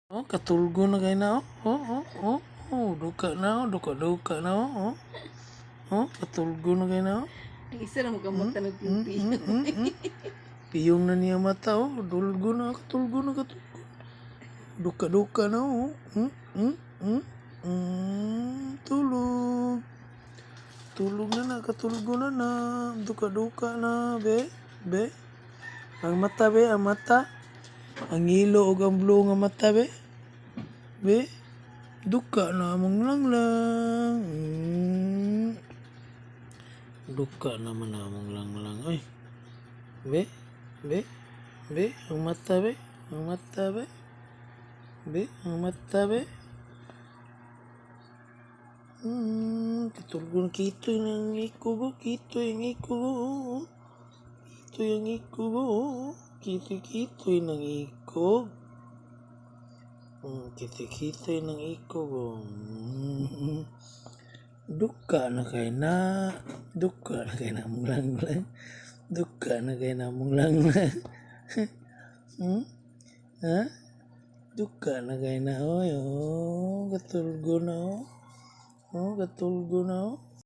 Oh, katulgo na kayo na, oh. Duka na, oh. Duka na, oh. Katulgo na kayo na, oh. Ang isa na magamot na nagpipi. Piyong na niya mata, oh. Katulgo na. Duka na, oh. Tulog. Tulog na, katulgo na. Duka na, be. Ang mata, be, ang mata. Ang ilo o ang blue nga mata, be. Be. Duka na mong lang. Duka naman namang lang. Ay. Be. Ang mata, be. Ang mata, be. Ang mata, be. Katulgo na kitoy ng iko, kitoy ang iko, kitoy ng iko. Kitoy ng iko. Duka na kayo na. Duka na kayo na mong lang. Duka na kayo na mong lang. Ha? Duka na kayo na. Katulgo na, oh. Katulgo na, oh.